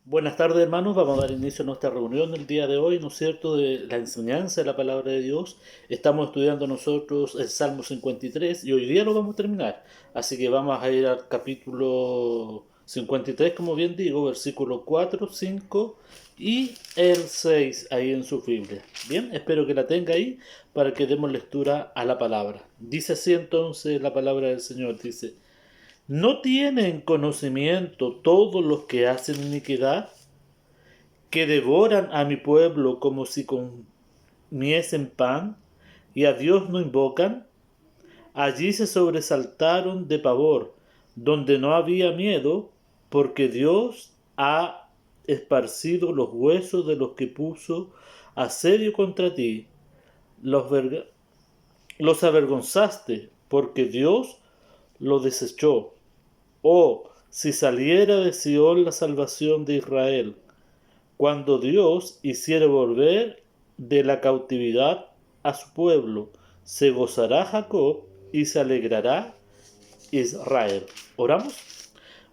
Buenas tardes, hermanos. Vamos a dar inicio a nuestra reunión el día de hoy, ¿no es cierto?, de la enseñanza de la palabra de Dios. Estamos estudiando nosotros el Salmo 53 y hoy día lo vamos a terminar. Así que vamos a ir al capítulo 53, como bien digo, versículo 4, 5 y el 6 ahí en su Biblia. Bien, espero que la tenga ahí para que demos lectura a la palabra. Dice así entonces la palabra del Señor, dice: ¿No tienen conocimiento todos los que hacen iniquidad, que devoran a mi pueblo como si comiesen pan, y a Dios no invocan? Allí se sobresaltaron de pavor, donde no había miedo, porque Dios ha esparcido los huesos de los que puso asedio contra ti. Los, los avergonzaste, porque Dios los desechó. Oh, si saliera de Sion la salvación de Israel, cuando Dios hiciere volver de la cautividad a su pueblo, se gozará Jacob y se alegrará Israel. ¿Oramos?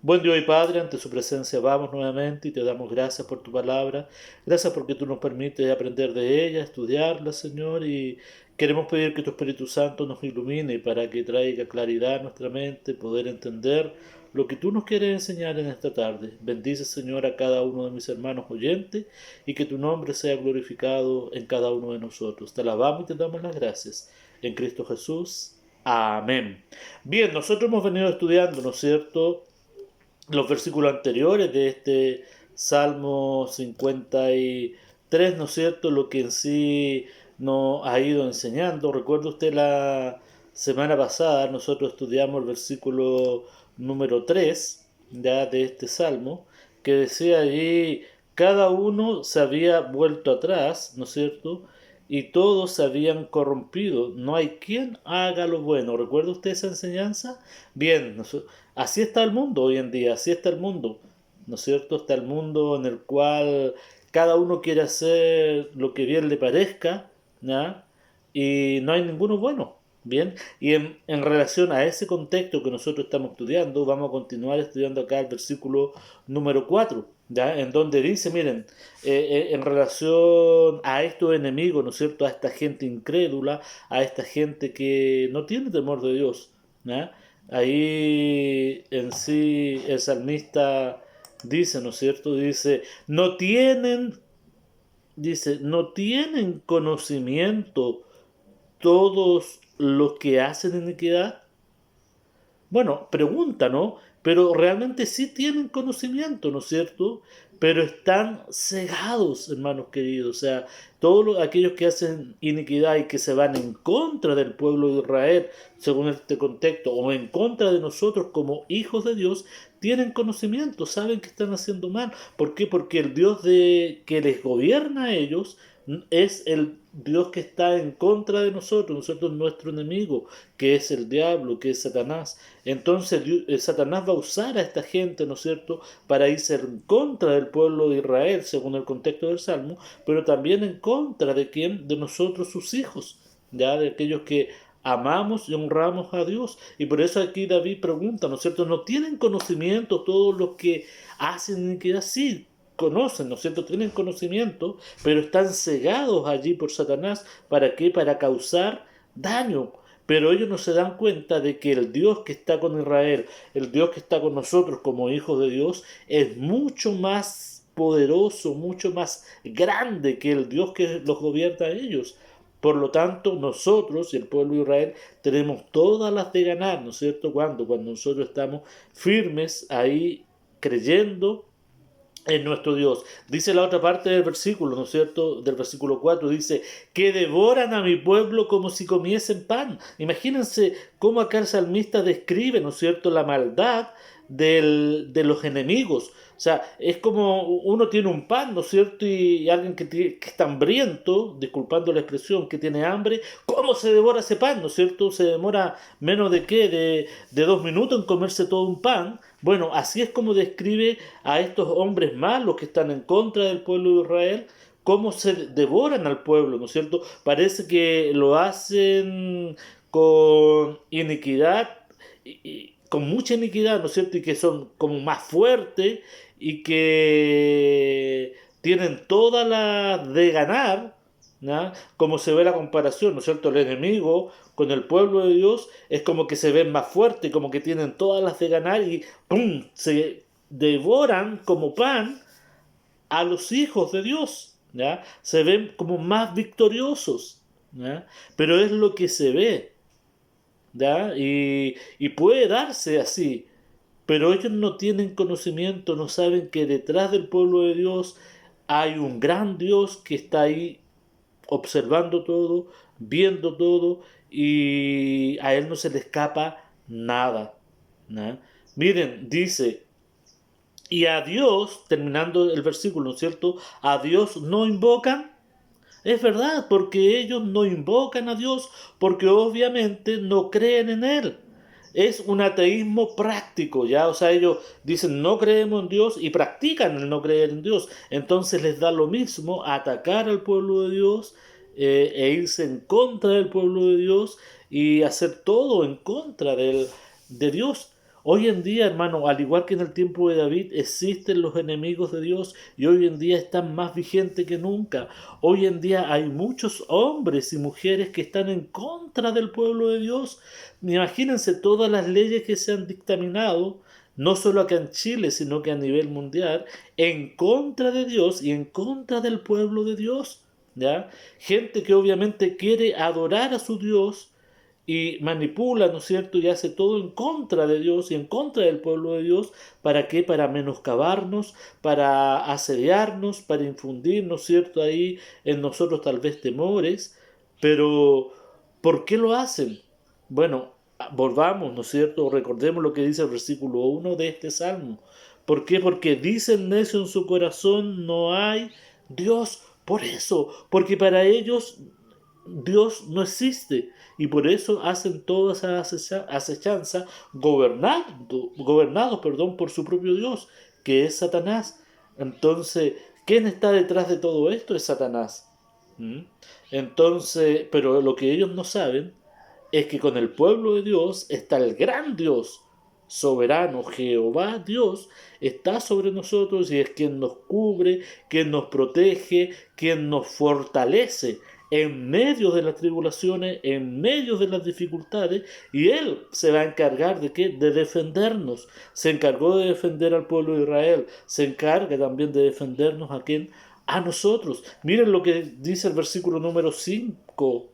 Buen Dios y Padre, ante su presencia vamos nuevamente y te damos gracias por tu palabra. Gracias porque tú nos permites aprender de ella, estudiarla, Señor, y queremos pedir que tu Espíritu Santo nos ilumine para que traiga claridad a nuestra mente, poder entender lo que tú nos quieres enseñar en esta tarde. Bendice, Señor, a cada uno de mis hermanos oyentes y que tu nombre sea glorificado en cada uno de nosotros. Te alabamos y te damos las gracias. En Cristo Jesús. Amén. Bien, nosotros hemos venido estudiando, ¿no es cierto?, los versículos anteriores de este Salmo 53, ¿no es cierto? Lo que en sí nos ha ido enseñando. Recuerda usted la semana pasada, nosotros estudiamos el versículo número 3 ya de este Salmo, que decía allí: cada uno se había vuelto atrás, ¿no es cierto?, y todos se habían corrompido. No hay quien haga lo bueno. ¿Recuerda usted esa enseñanza? Bien, así está el mundo hoy en día, así está el mundo, ¿no es cierto? Está el mundo en el cual cada uno quiere hacer lo que bien le parezca, ¿ya? Y no hay ninguno bueno, ¿bien? Y en relación a ese contexto que nosotros estamos estudiando, vamos a continuar estudiando acá el versículo número 4, ¿ya? En donde dice, miren, en relación a estos enemigos, ¿no es cierto?, a esta gente incrédula, a esta gente que no tiene temor de Dios, ¿ya? Ahí en sí el salmista dice, ¿no es cierto? Dice, no tienen conocimiento todos los que hacen iniquidad. Bueno, pregunta, ¿no? Pero realmente sí tienen conocimiento, ¿no es cierto? Pero están cegados, hermanos queridos. O sea, todos aquellos que hacen iniquidad y que se van en contra del pueblo de Israel, según este contexto, o en contra de nosotros como hijos de Dios, tienen conocimiento, saben que están haciendo mal. ¿Por qué? Porque el Dios que les gobierna a ellos es el Dios que está en contra de nosotros, nosotros nuestro enemigo, que es el diablo, que es Satanás. Entonces Satanás va a usar a esta gente, ¿no es cierto?, para irse en contra del pueblo de Israel, según el contexto del Salmo, pero también en contra de quién, de nosotros sus hijos, ya de aquellos que amamos y honramos a Dios. Y por eso aquí David pregunta, ¿no es cierto?, ¿no tienen conocimiento todos los que hacen iniquidad? Sí, conocen, ¿no es cierto?, tienen conocimiento, pero están cegados allí por Satanás. ¿Para qué? Para causar daño. Pero ellos no se dan cuenta de que el Dios que está con Israel, el Dios que está con nosotros como hijos de Dios, es mucho más poderoso, mucho más grande que el Dios que los gobierna a ellos. Por lo tanto, nosotros y el pueblo de Israel tenemos todas las de ganar, ¿no es cierto? Cuando nosotros estamos firmes ahí creyendo en nuestro Dios. Dice la otra parte del versículo, ¿no es cierto?, del versículo 4, dice, que devoran a mi pueblo como si comiesen pan. Imagínense cómo acá el salmista describe, ¿no es cierto?, la maldad de los enemigos. O sea, es como uno tiene un pan, ¿no es cierto?, y alguien que está hambriento, disculpando la expresión, que tiene hambre, ¿cómo se devora ese pan? ¿No es cierto? Se demora menos de qué, de 2 minutos en comerse todo un pan. Bueno, así es como describe a estos hombres malos que están en contra del pueblo de Israel, cómo se devoran al pueblo, ¿no es cierto? Parece que lo hacen con iniquidad, con mucha iniquidad, ¿no es cierto? Y que son como más fuertes y que tienen toda la de ganar, ¿ya? Como se ve la comparación, ¿no es cierto? El enemigo con el pueblo de Dios es como que se ven más fuertes, como que tienen todas las de ganar y ¡pum! Se devoran como pan a los hijos de Dios, ¿ya? Se ven como más victoriosos, ¿ya? Pero es lo que se ve, ¿ya? Y puede darse así, pero ellos no tienen conocimiento, no saben que detrás del pueblo de Dios hay un gran Dios que está ahí observando todo, viendo todo, y a él no se le escapa nada, ¿no? Miren, dice, y a Dios, terminando el versículo, ¿no es cierto? A Dios no invocan. Es verdad, porque ellos no invocan a Dios, porque obviamente no creen en Él. Es un ateísmo práctico, ¿ya? O sea, ellos dicen no creemos en Dios y practican el no creer en Dios. Entonces les da lo mismo atacar al pueblo de Dios e irse en contra del pueblo de Dios y hacer todo en contra de Dios. Hoy en día, hermano, al igual que en el tiempo de David, existen los enemigos de Dios y hoy en día están más vigentes que nunca. Hoy en día hay muchos hombres y mujeres que están en contra del pueblo de Dios. Imagínense todas las leyes que se han dictaminado, no solo acá en Chile, sino que a nivel mundial, en contra de Dios y en contra del pueblo de Dios. ¿Ya? Gente que obviamente quiere adorar a su Dios y manipula, ¿no es cierto? Y hace todo en contra de Dios y en contra del pueblo de Dios. ¿Para qué? Para menoscabarnos, para asediarnos, para infundir, ¿no es cierto? Ahí en nosotros tal vez temores. Pero, ¿por qué lo hacen? Bueno, volvamos, ¿no es cierto? Recordemos lo que dice el versículo 1 de este salmo. ¿Por qué? Porque dicen necio en su corazón, no hay Dios. Por eso, porque para ellos Dios no existe y por eso hacen toda esa acechanza gobernados, perdón, por su propio Dios, que es Satanás. Entonces, ¿quién está detrás de todo esto? Es Satanás. ¿Mm? Entonces, pero lo que ellos no saben es que con el pueblo de Dios está el gran Dios, soberano, Jehová Dios, está sobre nosotros y es quien nos cubre, quien nos protege, quien nos fortalece en medio de las tribulaciones, en medio de las dificultades, y Él se va a encargar de qué? De defendernos. Se encargó de defender al pueblo de Israel, se encarga también de defendernos a quién? A nosotros. Miren lo que dice el versículo número 5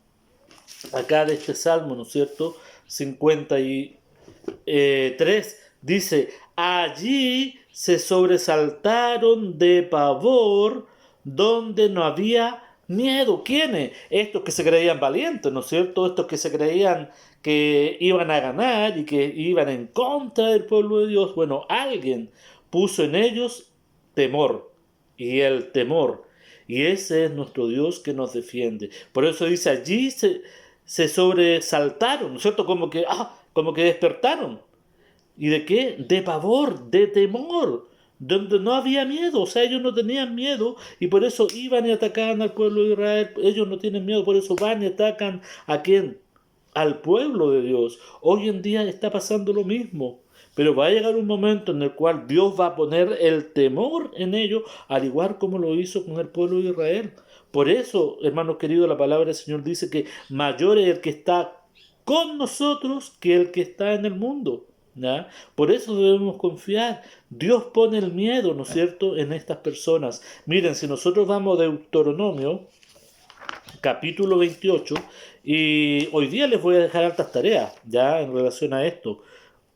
acá de este salmo, ¿no es cierto? 53 dice, allí se sobresaltaron de pavor donde no había miedo. ¿Quiénes? Estos que se creían valientes, ¿no es cierto? Estos que se creían que iban a ganar y que iban en contra del pueblo de Dios. Bueno, alguien puso en ellos temor y el temor. Y ese es nuestro Dios que nos defiende. Por eso dice, allí se sobresaltaron, ¿no es cierto? Como que despertaron. ¿Y de qué? De pavor, de temor, donde no había miedo, o sea, ellos no tenían miedo y por eso iban y atacaban al pueblo de Israel, ellos no tienen miedo, por eso van y atacan a quién, al pueblo de Dios. Hoy en día está pasando lo mismo, pero va a llegar un momento en el cual Dios va a poner el temor en ellos, al igual como lo hizo con el pueblo de Israel. Por eso, hermanos queridos, la palabra del Señor dice que mayor es el que está con nosotros que el que está en el mundo. ¿Ya? Por eso debemos confiar. Dios pone el miedo, ¿no es cierto?, en estas personas. Miren, si nosotros vamos a Deuteronomio, capítulo 28, y hoy día les voy a dejar altas tareas, ya, en relación a esto.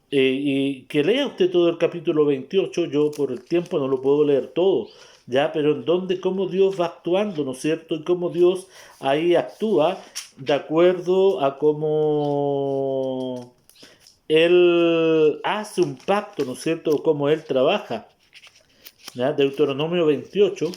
Y que lea usted todo el capítulo 28, yo por el tiempo no lo puedo leer todo, ya, pero en donde cómo Dios va actuando, ¿no es cierto? Y cómo Dios ahí actúa de acuerdo a cómo Él hace un pacto, ¿no es cierto? Cómo Él trabaja, ¿ya? Deuteronomio 28,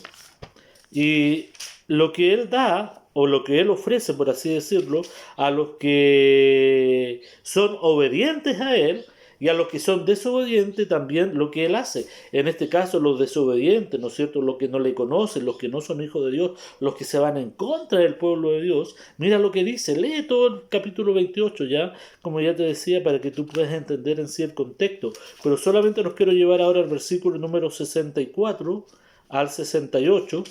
y lo que Él da, o lo que Él ofrece, por así decirlo, a los que son obedientes a Él, y a los que son desobedientes también lo que Él hace. En este caso los desobedientes, ¿no es cierto? Los que no le conocen, los que no son hijos de Dios, los que se van en contra del pueblo de Dios. Mira lo que dice, lee todo el capítulo 28 ya, como ya te decía, para que tú puedas entender en sí el contexto. Pero solamente nos quiero llevar ahora al versículo número 64 al 68,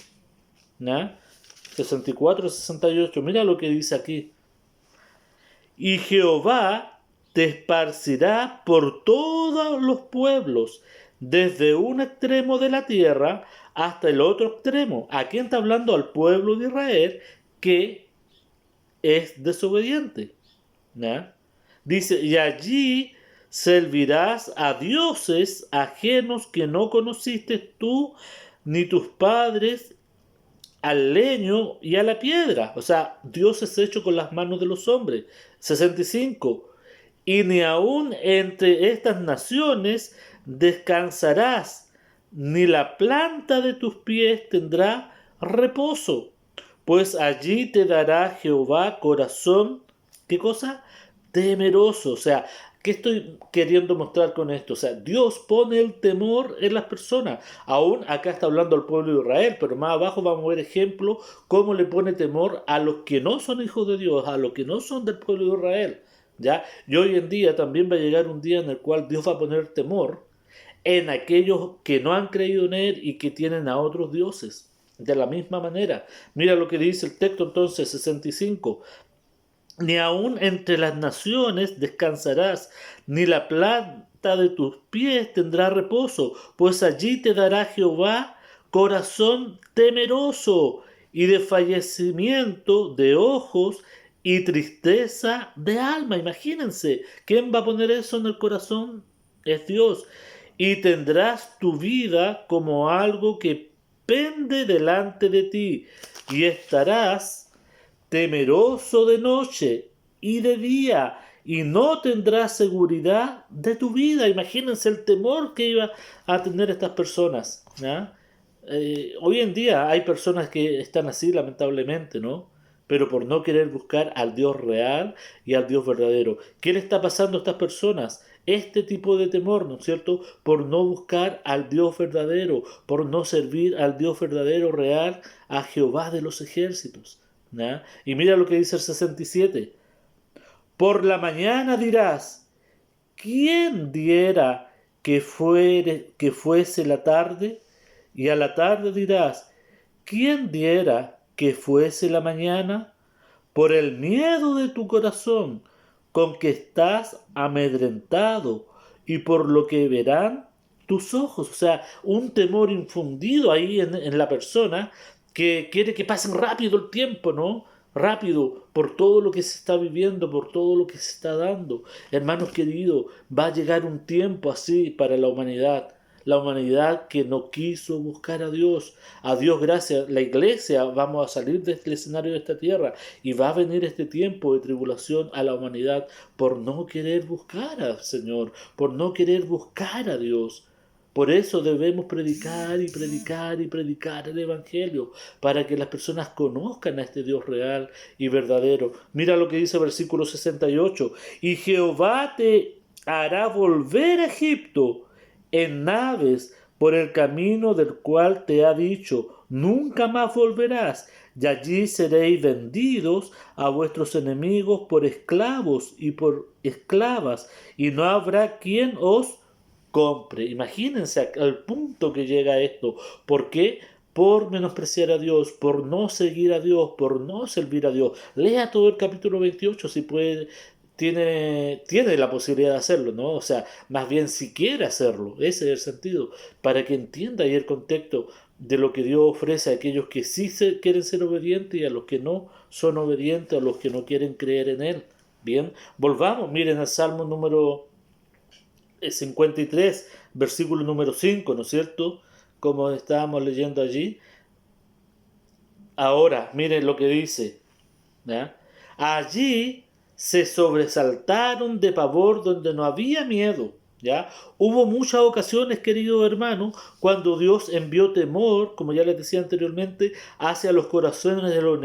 ¿ya? 64 68, mira lo que dice aquí. Y Jehová te esparcirá por todos los pueblos, desde un extremo de la tierra hasta el otro extremo. Aquí está hablando al pueblo de Israel que es desobediente, ¿ya? Dice, y allí servirás a dioses ajenos que no conociste tú ni tus padres, al leño y a la piedra. O sea, Dios es hecho con las manos de los hombres. 65. Y ni aun entre estas naciones descansarás, ni la planta de tus pies tendrá reposo, pues allí te dará Jehová corazón, ¿qué cosa? Temeroso. O sea, ¿qué estoy queriendo mostrar con esto? O sea, Dios pone el temor en las personas. Aún acá está hablando al pueblo de Israel, pero más abajo vamos a ver ejemplo cómo le pone temor a los que no son hijos de Dios, a los que no son del pueblo de Israel. ¿Ya? Y hoy en día también va a llegar un día en el cual Dios va a poner temor en aquellos que no han creído en Él y que tienen a otros dioses. De la misma manera, mira lo que dice el texto entonces 65. Ni aun entre las naciones descansarás, ni la planta de tus pies tendrá reposo, pues allí te dará Jehová corazón temeroso y de fallecimiento de ojos y tristeza de alma. Imagínense, ¿quién va a poner eso en el corazón? Es Dios. Y tendrás tu vida como algo que pende delante de ti, y estarás temeroso de noche y de día, y no tendrás seguridad de tu vida. Imagínense el temor que iba a tener estas personas, ¿ya? Hoy en día hay personas que están así, lamentablemente, ¿no? Pero por no querer buscar al Dios real y al Dios verdadero. ¿Qué le está pasando a estas personas? Este tipo de temor, ¿no es cierto? Por no buscar al Dios verdadero, por no servir al Dios verdadero, real, a Jehová de los ejércitos. ¿Ya? Y mira lo que dice el 67. Por la mañana dirás, ¿quién diera que fuese la tarde? Y a la tarde dirás, ¿quién diera que fuese la mañana? Por el miedo de tu corazón, con que estás amedrentado, y por lo que verán tus ojos. O sea, un temor infundido ahí en la persona que quiere que pase rápido el tiempo, ¿no? Rápido, por todo lo que se está viviendo, por todo lo que se está dando. Hermanos queridos, va a llegar un tiempo así para la humanidad. La humanidad que no quiso buscar a Dios gracias, la iglesia vamos a salir de este escenario de esta tierra y va a venir este tiempo de tribulación a la humanidad por no querer buscar al Señor, por no querer buscar a Dios. Por eso debemos predicar y predicar y predicar el Evangelio, para que las personas conozcan a este Dios real y verdadero. Mira lo que dice el versículo 68. Y Jehová te hará volver a Egipto en naves por el camino del cual te ha dicho, nunca más volverás, y allí seréis vendidos a vuestros enemigos por esclavos y por esclavas, y no habrá quien os compre. Imagínense al punto que llega esto. ¿Por qué? Por menospreciar a Dios, por no seguir a Dios, por no servir a Dios. Lea todo el capítulo 28 si puede, tiene la posibilidad de hacerlo, ¿no? O sea, más bien si quiere hacerlo, ese es el sentido, para que entienda ahí el contexto de lo que Dios ofrece a aquellos que sí quieren ser obedientes y a los que no son obedientes, a los que no quieren creer en Él. Bien, volvamos, miren al Salmo número 53, versículo número 5, ¿no es cierto? Como estábamos leyendo allí. Ahora, miren lo que dice, ¿ya? Allí se sobresaltaron de pavor donde no había miedo, ¿Ya? Hubo muchas ocasiones, queridos hermanos, cuando Dios envió temor, como ya les decía anteriormente, hacia los corazones de los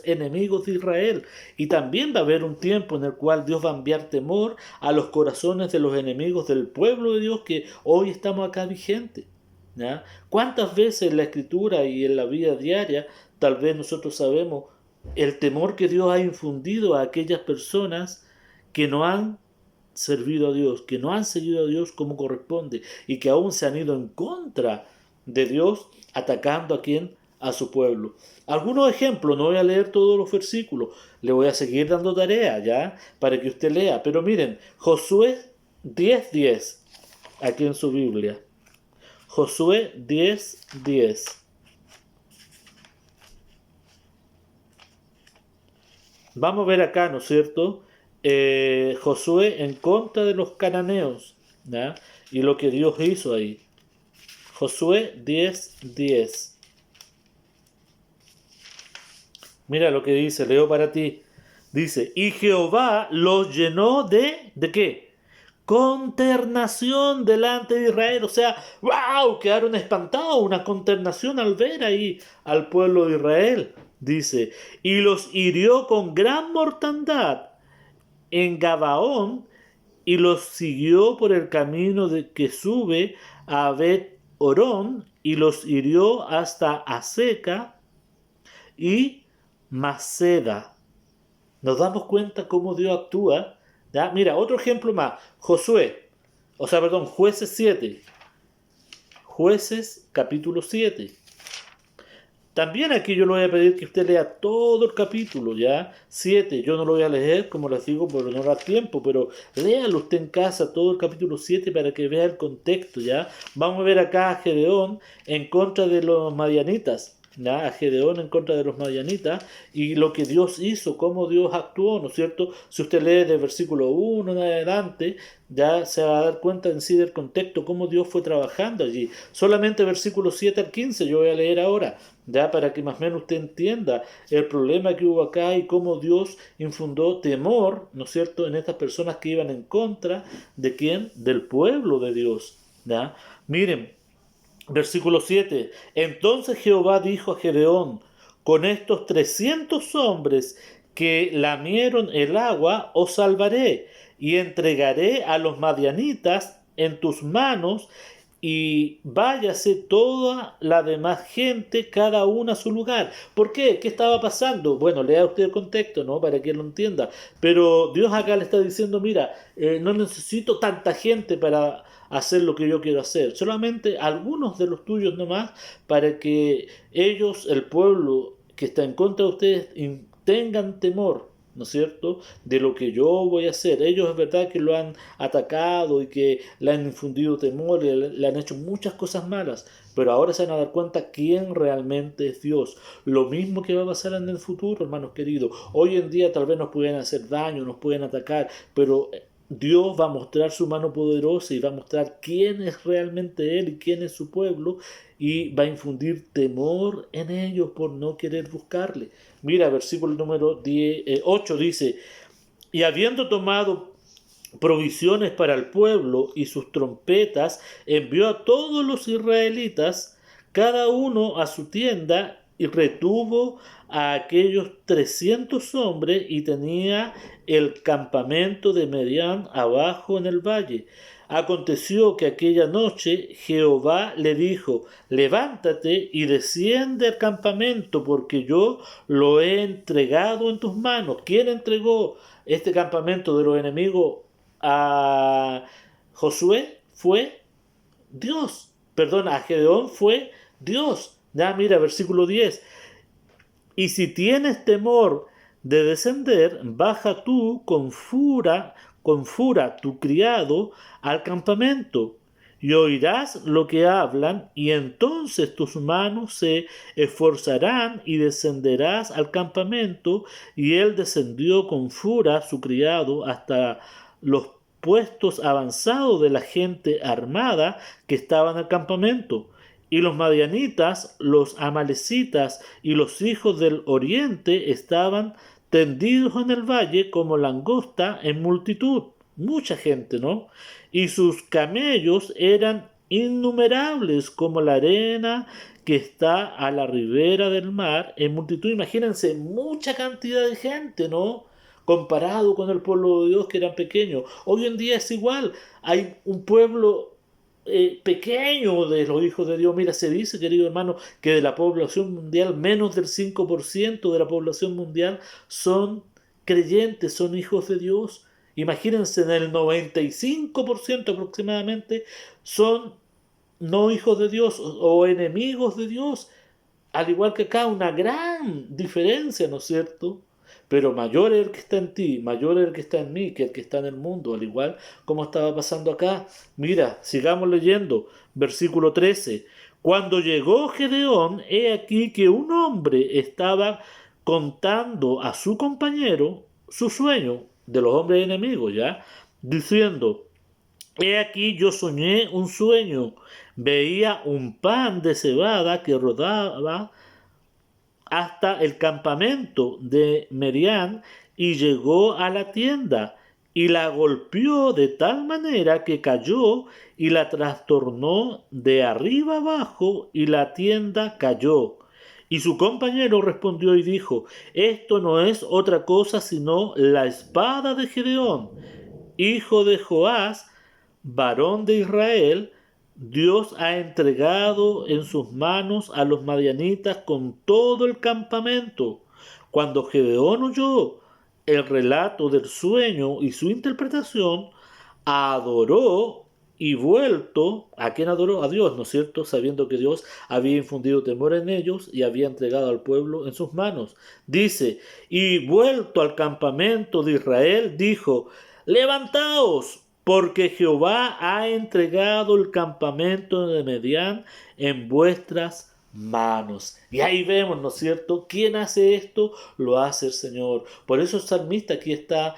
enemigos de Israel. Y también va a haber un tiempo en el cual Dios va a enviar temor a los corazones de los enemigos del pueblo de Dios que hoy estamos acá vigentes. ¿Ya? ¿Cuántas veces en la Escritura y en la vida diaria, tal vez nosotros sabemos el temor que Dios ha infundido a aquellas personas que no han servido a Dios, que no han seguido a Dios como corresponde y que aún se han ido en contra de Dios, atacando a quien, a su pueblo? Algunos ejemplos, no voy a leer todos los versículos, le voy a seguir dando tarea ya para que usted lea, pero miren, Josué 10:10, aquí en su Biblia. Josué 10:10. Vamos a ver acá, ¿no es cierto? Josué en contra de los cananeos, ¿ya? Y lo que Dios hizo ahí. Josué 10:10. Mira lo que dice, leo para ti. Dice, y Jehová los llenó ¿de qué? Consternación delante de Israel. O sea, wow, quedaron espantados, una consternación al ver ahí al pueblo de Israel. Dice, y los hirió con gran mortandad en Gabaón y los siguió por el camino que sube a Bet Orón y los hirió hasta Aseca y Maceda. Nos damos cuenta cómo Dios actúa. ¿Ya? Mira, otro ejemplo más. Jueces 7. Jueces capítulo 7. También aquí yo le voy a pedir que usted lea todo el capítulo, ¿ya? 7. Yo no lo voy a leer, como les digo, porque no da tiempo, pero léalo usted en casa, todo el capítulo 7, para que vea el contexto, ¿ya? Vamos a ver acá a Gedeón en contra de los madianitas, ¿ya? A Gedeón en contra de los madianitas y lo que Dios hizo, cómo Dios actuó, ¿no es cierto? Si usted lee del versículo 1 en adelante, ya se va a dar cuenta en sí del contexto, cómo Dios fue trabajando allí. Solamente versículos 7 al 15 yo voy a leer ahora, ya para que más o menos usted entienda el problema que hubo acá y cómo Dios infundó temor, ¿no es cierto?, en estas personas que iban en contra de quién, del pueblo de Dios, ¿ya? Miren, versículo 7. Entonces Jehová dijo a Gedeón, con estos 300 hombres que lamieron el agua, os salvaré y entregaré a los madianitas en tus manos y váyase toda la demás gente, cada una a su lugar. ¿Por qué? ¿Qué estaba pasando? Bueno, lea usted el contexto, ¿no? Para que lo entienda. Pero Dios acá le está diciendo, mira, no necesito tanta gente para hacer lo que yo quiero hacer. Solamente algunos de los tuyos nomás, para que ellos, el pueblo que está en contra de ustedes, tengan temor, ¿no es cierto?, de lo que yo voy a hacer. Ellos es verdad que lo han atacado y que le han infundido temor y le han hecho muchas cosas malas, pero ahora se van a dar cuenta quién realmente es Dios. Lo mismo que va a pasar en el futuro, hermanos queridos. Hoy en día tal vez nos pueden hacer daño, nos pueden atacar, pero Dios va a mostrar su mano poderosa y va a mostrar quién es realmente Él y quién es su pueblo y va a infundir temor en ellos por no querer buscarle. Mira, versículo número 8 dice, y habiendo tomado provisiones para el pueblo y sus trompetas, envió a todos los israelitas, cada uno a su tienda, y retuvo a aquellos 300 hombres y tenía el campamento de Medián abajo en el valle. Aconteció que aquella noche Jehová le dijo, levántate y desciende al campamento, porque yo lo he entregado en tus manos. ¿Quién entregó este campamento de los enemigos a Josué? Fue Dios. Perdón, a Gedeón fue Dios. Ya mira, versículo 10. Y si tienes temor de descender, baja tú con fura tu criado al campamento, y oirás lo que hablan, y entonces tus manos se esforzarán y descenderás al campamento. Y él descendió con fura su criado hasta los puestos avanzados de la gente armada que estaba en el campamento. Y los madianitas, los amalecitas y los hijos del oriente estaban tendidos en el valle como langosta en multitud. mucha gente, ¿no? Y sus camellos eran innumerables como la arena que está a la ribera del mar en multitud. Imagínense, mucha cantidad de gente, ¿no? Comparado con el pueblo de Dios que eran pequeños. Hoy en día es igual. Hay un pueblo pequeño de los hijos de Dios. Mira, se dice, querido hermano, que de la población mundial, menos del 5% de la población mundial son creyentes, son hijos de Dios. Imagínense, en el 95% aproximadamente son no hijos de Dios o enemigos de Dios. Al igual que acá, una gran diferencia, ¿no es cierto? Pero mayor es el que está en ti, mayor es el que está en mí que el que está en el mundo, al igual como estaba pasando acá. Mira, sigamos leyendo, versículo 13. Cuando llegó Gedeón, he aquí que un hombre estaba contando a su compañero su sueño de los hombres enemigos, ¿ya? Diciendo, he aquí yo soñé un sueño, veía un pan de cebada que rodaba hasta el campamento de Merián y llegó a la tienda y la golpeó de tal manera que cayó y la trastornó de arriba abajo y la tienda cayó. Y su compañero respondió y dijo, esto no es otra cosa sino la espada de Gedeón, hijo de Joás, varón de Israel. Dios ha entregado en sus manos a los madianitas con todo el campamento. Cuando Gedeón oyó el relato del sueño y su interpretación, adoró y vuelto, ¿a quién adoró? A Dios, ¿no es cierto? Sabiendo que Dios había infundido temor en ellos y había entregado al pueblo en sus manos. Dice, y vuelto al campamento de Israel, dijo, levantaos, porque Jehová ha entregado el campamento de Medián en vuestras manos. Y ahí vemos, ¿no es cierto? ¿Quién hace esto? Lo hace el Señor. Por eso el salmista aquí está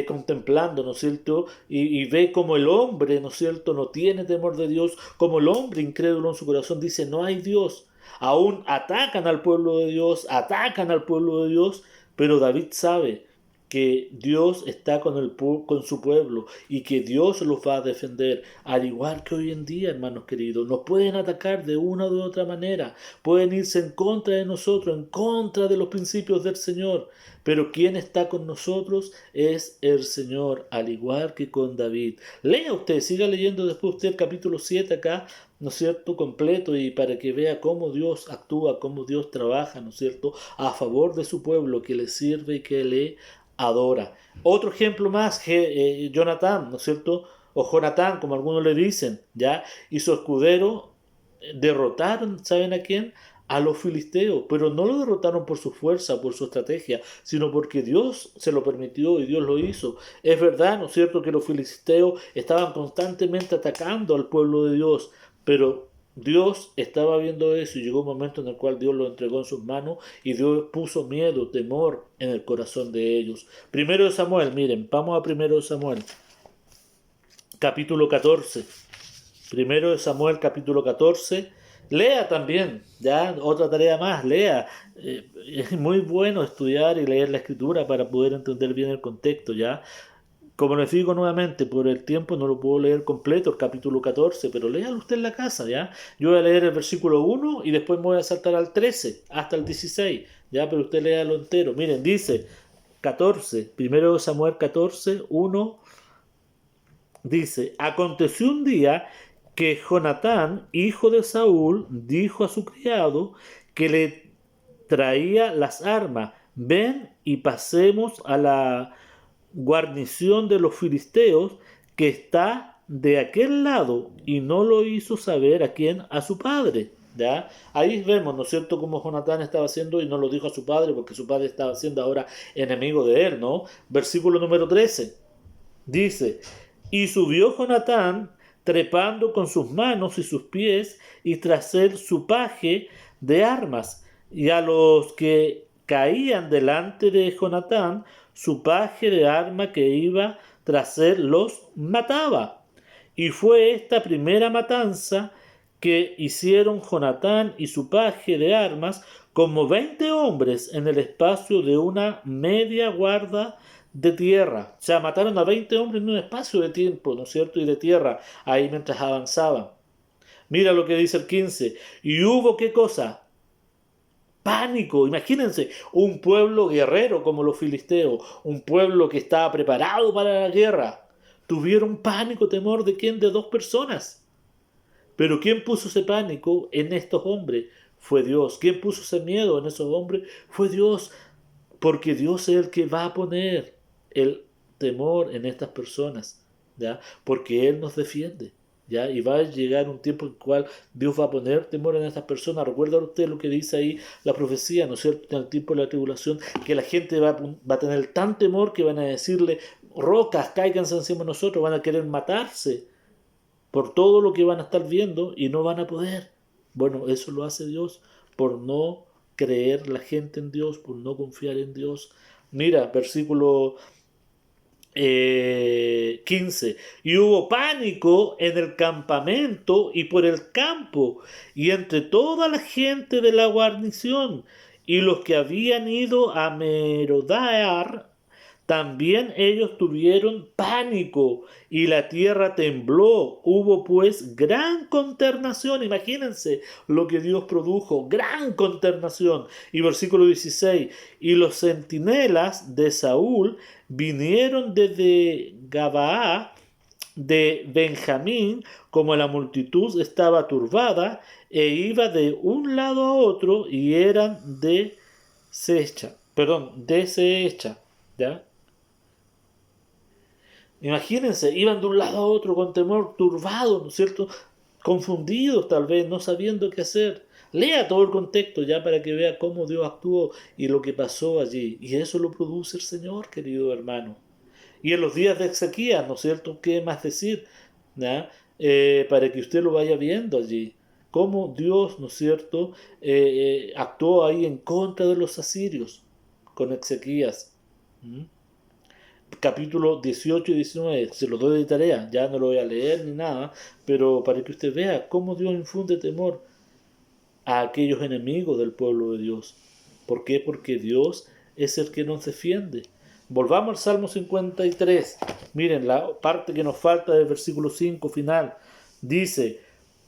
contemplando, ¿no es cierto? Y ve como el hombre, ¿no es cierto?, no tiene temor de Dios, como el hombre incrédulo en su corazón dice, no hay Dios. Aún atacan al pueblo de Dios, atacan al pueblo de Dios, pero David sabe que Dios está con su pueblo y que Dios los va a defender, al igual que hoy en día, hermanos queridos. Nos pueden atacar de una u otra manera, pueden irse en contra de nosotros, en contra de los principios del Señor, pero quien está con nosotros es el Señor, al igual que con David. Lea usted, siga leyendo después usted el capítulo 7 acá, ¿no es cierto?, completo, y para que vea cómo Dios actúa, cómo Dios trabaja, ¿no es cierto?, a favor de su pueblo, que le sirve y que le adora. Otro ejemplo más, Jonatán, ¿no es cierto?, o Jonatán, como algunos le dicen, ¿ya? Y su escudero derrotaron, ¿saben a quién? A los filisteos, pero no lo derrotaron por su fuerza, por su estrategia, sino porque Dios se lo permitió y Dios lo hizo. Es verdad, ¿no es cierto?, que los filisteos estaban constantemente atacando al pueblo de Dios, pero Dios estaba viendo eso y llegó un momento en el cual Dios lo entregó en sus manos y Dios puso miedo, temor en el corazón de ellos. Primero de Samuel, miren, vamos a primero de Samuel, capítulo 14. Primero de Samuel, capítulo 14. Lea también, ya, otra tarea más, lea. Es muy bueno estudiar y leer la escritura para poder entender bien el contexto, ya. Como les digo nuevamente, por el tiempo no lo puedo leer completo, el capítulo 14, pero léalo usted en la casa, ¿ya? Yo voy a leer el versículo 1 y después me voy a saltar al 13, hasta el 16, ¿ya? Pero usted léalo entero. Miren, dice 14, primero Samuel 14, 1, dice, aconteció un día que Jonatán, hijo de Saúl, dijo a su criado que le traía las armas, ven y pasemos a la guarnición de los filisteos que está de aquel lado, y no lo hizo saber a quién, a su padre. ¿Ya? Ahí vemos, ¿no es cierto?, cómo Jonatán estaba haciendo y no lo dijo a su padre porque su padre estaba siendo ahora enemigo de él, ¿no? Versículo número 13 dice, y subió Jonatán trepando con sus manos y sus pies y tras él su paje de armas, y a los que caían delante de Jonatán su paje de arma que iba tras él los mataba. Y fue esta primera matanza que hicieron Jonatán y su paje de armas como 20 hombres en el espacio de una media guarda de tierra. O sea, mataron a 20 hombres en un espacio de tiempo, ¿no es cierto? Y de tierra, ahí mientras avanzaban. Mira lo que dice el 15. Y hubo, ¿qué cosa? Pánico. Imagínense, un pueblo guerrero como los filisteos, un pueblo que estaba preparado para la guerra. Tuvieron pánico, temor ¿de quién? De dos personas. Pero ¿quién puso ese pánico en estos hombres? Fue Dios. ¿Quién puso ese miedo en esos hombres? Fue Dios. Porque Dios es el que va a poner el temor en estas personas, ¿ya? Porque Él nos defiende, ¿ya? Y va a llegar un tiempo en el cual Dios va a poner temor en estas personas. Recuerda usted lo que dice ahí la profecía, ¿no es cierto? En el tiempo de la tribulación, que la gente va a tener tan temor que van a decirle, rocas, cáiganse encima de nosotros, van a querer matarse por todo lo que van a estar viendo y no van a poder. Bueno, eso lo hace Dios por no creer la gente en Dios, por no confiar en Dios. Mira, versículo 15. Y hubo pánico en el campamento y por el campo y entre toda la gente de la guarnición y los que habían ido a merodear también ellos tuvieron pánico y la tierra tembló. Hubo pues gran consternación. Imagínense lo que Dios produjo. Gran consternación. Y versículo 16. Y los centinelas de Saúl vinieron desde Gabaa de Benjamín, como la multitud estaba turbada, e iba de un lado a otro y eran deshecha. ¿Ya? Imagínense, iban de un lado a otro con temor, turbados, ¿no es cierto? Confundidos tal vez, no sabiendo qué hacer. Lea todo el contexto ya para que vea cómo Dios actuó y lo que pasó allí. Y eso lo produce el Señor, querido hermano. Y en los días de Ezequías, ¿no es cierto? ¿Qué más decir? ¿Ya? Para que usted lo vaya viendo allí. Cómo Dios, ¿no es cierto?, actuó ahí en contra de los asirios con Ezequías. ¿Mm? Capítulo 18 y 19, se los doy de tarea, ya no lo voy a leer ni nada, pero para que usted vea cómo Dios infunde temor a aquellos enemigos del pueblo de Dios. ¿Por qué? Porque Dios es el que nos defiende. Volvamos al Salmo 53. Miren, la parte que nos falta del versículo 5 final. Dice,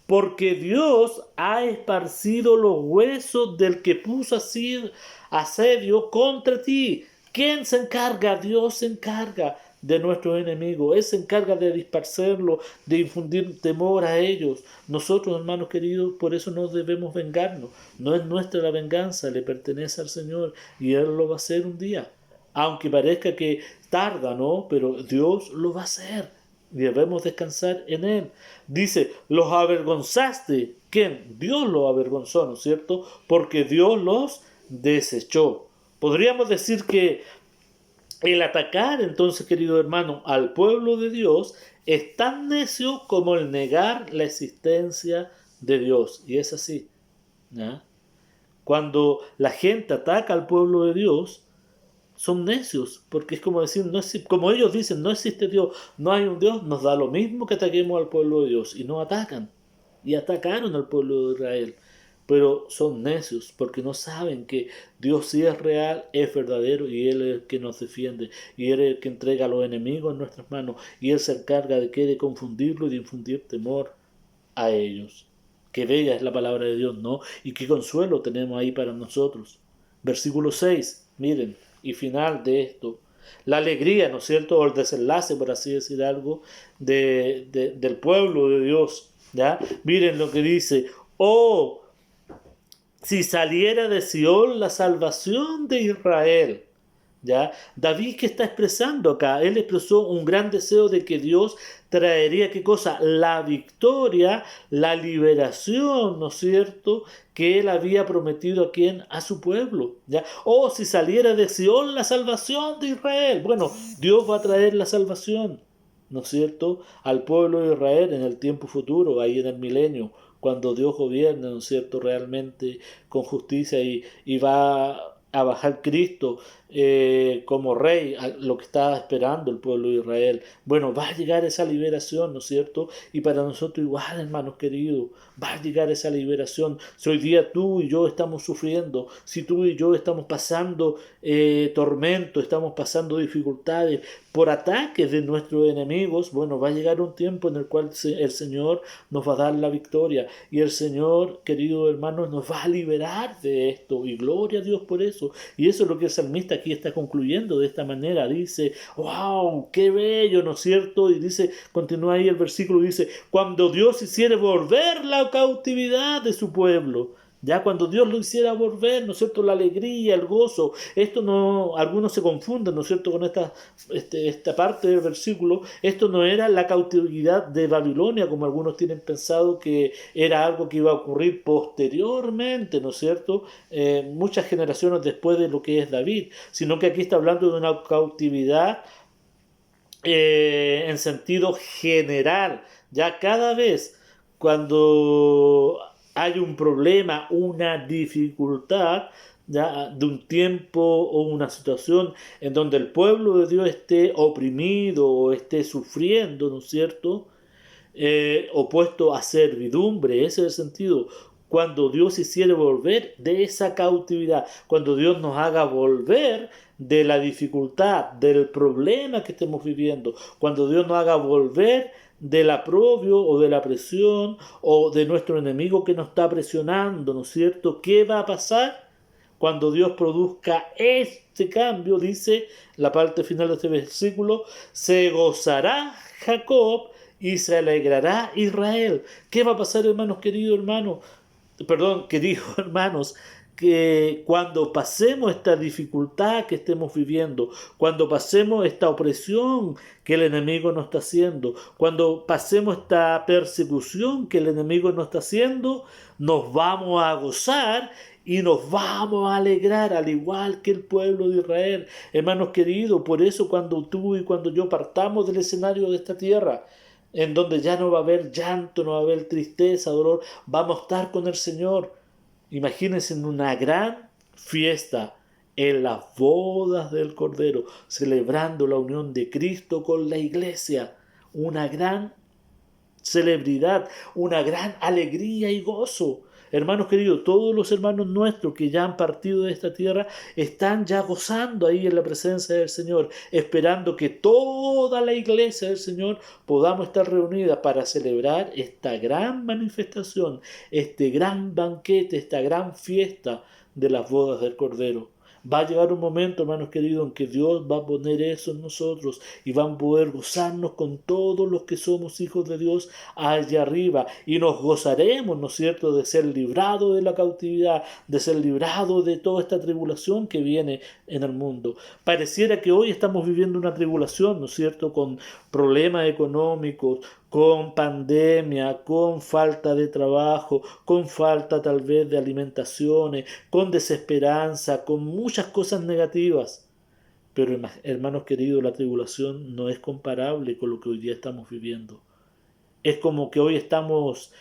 porque Dios ha esparcido los huesos del que puso asedio contra ti. ¿Quién se encarga? Dios se encarga de nuestros enemigos. Él se encarga de dispersarlos, de infundir temor a ellos. Nosotros, hermanos queridos, por eso no debemos vengarnos. No es nuestra la venganza, le pertenece al Señor y Él lo va a hacer un día. Aunque parezca que tarda, ¿no? Pero Dios lo va a hacer. Debemos descansar en Él. Dice, los avergonzaste. ¿Quién? Dios los avergonzó, ¿no es cierto? Porque Dios los desechó. Podríamos decir que el atacar, entonces, querido hermano, al pueblo de Dios es tan necio como el negar la existencia de Dios. Y es así. ¿Ya? Cuando la gente ataca al pueblo de Dios, son necios, porque es como decir, como ellos dicen, no existe Dios, no hay un Dios, nos da lo mismo que ataquemos al pueblo de Dios, y no atacan, y atacaron al pueblo de Israel, pero son necios, porque no saben que Dios sí es real, es verdadero, y Él es el que nos defiende, y Él es el que entrega a los enemigos en nuestras manos, y Él se encarga de confundirlo y de infundir temor a ellos. Qué bella es la palabra de Dios, ¿no? Y qué consuelo tenemos ahí para nosotros. Versículo 6, miren, y final de esto. La alegría, ¿no es cierto? O el desenlace, por así decir algo, del pueblo de Dios. ¿Ya? Miren lo que dice. Oh, si saliera de Sion la salvación de Israel. ¿Ya? David, ¿qué está expresando acá? Él expresó un gran deseo de que Dios traería, ¿qué cosa? La victoria, la liberación, ¿no es cierto?, que él había prometido a quién, a su pueblo. ¿Ya? O si saliera de Sion la salvación de Israel. Bueno, Dios va a traer la salvación, ¿no es cierto?, al pueblo de Israel en el tiempo futuro, ahí en el milenio, cuando Dios gobierne, ¿no es cierto?, realmente con justicia y va a bajar Cristo como rey, a lo que estaba esperando el pueblo de Israel. Bueno, va a llegar esa liberación, ¿no es cierto? Y para nosotros igual, hermanos queridos, va a llegar esa liberación. Si hoy día tú y yo estamos sufriendo, si tú y yo estamos pasando tormento, estamos pasando dificultades por ataques de nuestros enemigos, bueno, va a llegar un tiempo en el cual el Señor nos va a dar la victoria y el Señor, queridos hermanos, nos va a liberar de esto y gloria a Dios por eso. Y eso es lo que el salmista aquí está concluyendo de esta manera. Dice, wow, qué bello, ¿no es cierto? Y dice, continúa ahí el versículo, dice, cuando Dios hiciere volver la cautividad de su pueblo. Ya cuando Dios lo hiciera volver, ¿no es cierto? La alegría, el gozo. Esto no, algunos se confunden, ¿no es cierto? Con esta parte del versículo. Esto no era la cautividad de Babilonia, como algunos tienen pensado que era algo que iba a ocurrir posteriormente, ¿no es cierto? Muchas generaciones después de lo que es David, sino que aquí está hablando de una cautividad en sentido general. Ya cada vez cuando hay un problema, una dificultad, ya de un tiempo o una situación en donde el pueblo de Dios esté oprimido o esté sufriendo, ¿no es cierto? Opuesto a servidumbre, ese es el sentido. Cuando Dios hiciere volver de esa cautividad, cuando Dios nos haga volver de la dificultad, del problema que estemos viviendo, cuando Dios nos haga volver del aprobio o de la presión o de nuestro enemigo que nos está presionando, ¿no es cierto? ¿Qué va a pasar? Cuando Dios produzca este cambio, dice la parte final de este versículo, se gozará Jacob y se alegrará Israel. ¿Qué va a pasar, hermanos queridos hermanos? Perdón, queridos hermanos, que cuando pasemos esta dificultad que estemos viviendo, cuando pasemos esta opresión que el enemigo nos está haciendo, cuando pasemos esta persecución que el enemigo nos está haciendo, nos vamos a gozar y nos vamos a alegrar, al igual que el pueblo de Israel. Hermanos queridos, por eso cuando tú y cuando yo partamos del escenario de esta tierra, en donde ya no va a haber llanto, no va a haber tristeza, dolor, vamos a estar con el Señor. Imagínense en una gran fiesta, en las bodas del Cordero, celebrando la unión de Cristo con la iglesia. Una gran celebridad, una gran alegría y gozo. Hermanos queridos, todos los hermanos nuestros que ya han partido de esta tierra están ya gozando ahí en la presencia del Señor, esperando que toda la iglesia del Señor podamos estar reunida para celebrar esta gran manifestación, este gran banquete, esta gran fiesta de las bodas del Cordero. Va a llegar un momento, hermanos queridos, en que Dios va a poner eso en nosotros y van a poder gozarnos con todos los que somos hijos de Dios allá arriba. Y nos gozaremos, ¿no es cierto?, de ser librados de la cautividad, de ser librados de toda esta tribulación que viene en el mundo. Pareciera que hoy estamos viviendo una tribulación, ¿no es cierto?, con problemas económicos, con pandemia, con falta de trabajo, con falta tal vez de alimentaciones, con desesperanza, con muchas cosas negativas. Pero hermanos queridos, la tribulación no es comparable con lo que hoy día estamos viviendo. Es como que hoy estamos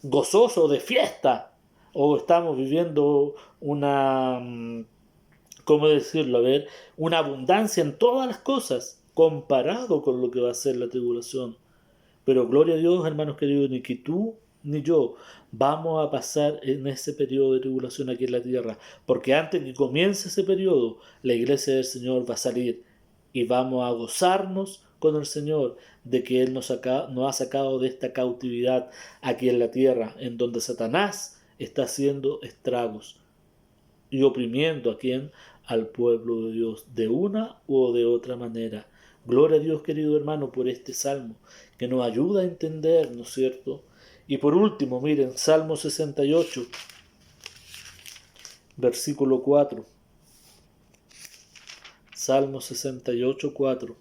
gozosos de fiesta o estamos viviendo una, ¿cómo decirlo? A ver, una abundancia en todas las cosas comparado con lo que va a ser la tribulación. Pero gloria a Dios, hermanos queridos, ni que tú ni yo vamos a pasar en ese periodo de tribulación aquí en la tierra, porque antes que comience ese periodo, la iglesia del Señor va a salir y vamos a gozarnos con el Señor de que Él nos ha sacado de esta cautividad aquí en la tierra, en donde Satanás está haciendo estragos y oprimiendo a quien, al pueblo de Dios, de una u de otra manera. Gloria a Dios, querido hermano, por este salmo, que nos ayuda a entender, ¿no es cierto? Y por último, miren, Salmo 68, versículo 4. Salmo 68, 4.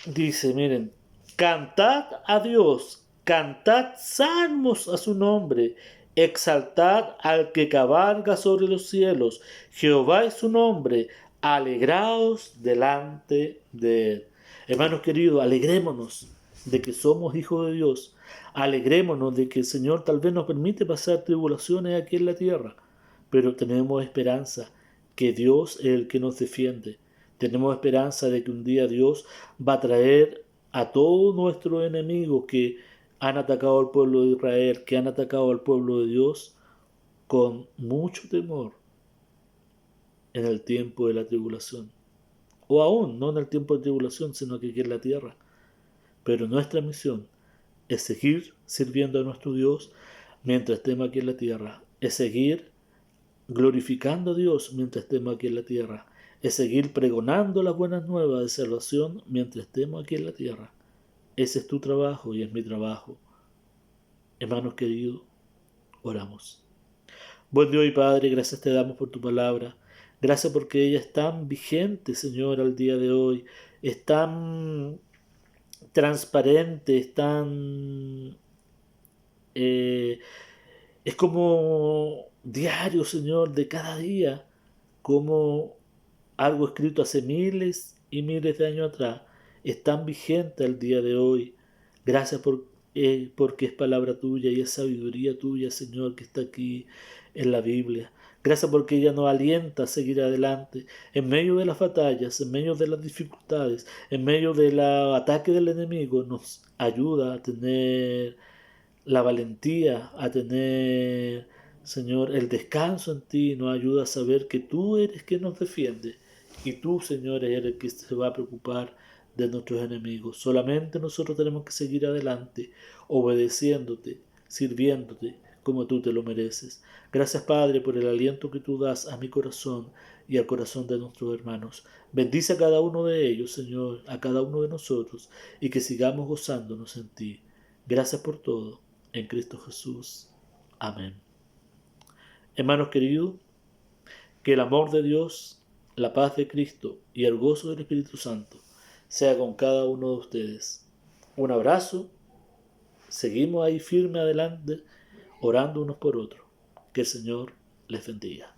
Dice, miren, cantad a Dios, cantad salmos a su nombre, exaltad al que cabalga sobre los cielos, Jehová es su nombre, alegraos delante de él. Hermanos queridos, alegrémonos, de que somos hijos de Dios. Alegrémonos de que el Señor tal vez nos permite pasar tribulaciones aquí en la tierra, pero tenemos esperanza que Dios es el que nos defiende. Tenemos esperanza de que un día Dios va a traer a todos nuestros enemigos que han atacado al pueblo de Israel, que han atacado al pueblo de Dios, con mucho temor en el tiempo de la tribulación. O aún, no en el tiempo de tribulación, sino que aquí en la tierra. Pero nuestra misión es seguir sirviendo a nuestro Dios mientras estemos aquí en la tierra. Es seguir glorificando a Dios mientras estemos aquí en la tierra. Es seguir pregonando las buenas nuevas de salvación mientras estemos aquí en la tierra. Ese es tu trabajo y es mi trabajo. Hermanos queridos, oramos. Buen Dios y Padre, gracias te damos por tu palabra. Gracias porque ella es tan vigente, Señor, al día de hoy. Es tan transparente, es tan... es como diario, Señor, de cada día. Como algo escrito hace miles y miles de años atrás es tan vigente al día de hoy. Gracias porque es palabra tuya y es sabiduría tuya, Señor, que está aquí en la Biblia. Gracias porque ella nos alienta a seguir adelante en medio de las batallas, en medio de las dificultades, en medio del ataque del enemigo. Nos ayuda a tener la valentía, a tener, Señor, el descanso en ti. Nos ayuda a saber que tú eres quien nos defiende y tú, Señor, eres el que se va a preocupar de nuestros enemigos. Solamente nosotros tenemos que seguir adelante, obedeciéndote, sirviéndote como tú te lo mereces. Gracias, Padre, por el aliento que tú das a mi corazón y al corazón de nuestros hermanos. Bendice a cada uno de ellos, Señor, a cada uno de nosotros, y que sigamos gozándonos en ti. Gracias por todo, en Cristo Jesús. Amén. Hermanos queridos, que el amor de Dios, la paz de Cristo y el gozo del Espíritu Santo sea con cada uno de ustedes. Un abrazo. Seguimos ahí firme adelante, orando unos por otros. Que el Señor les bendiga.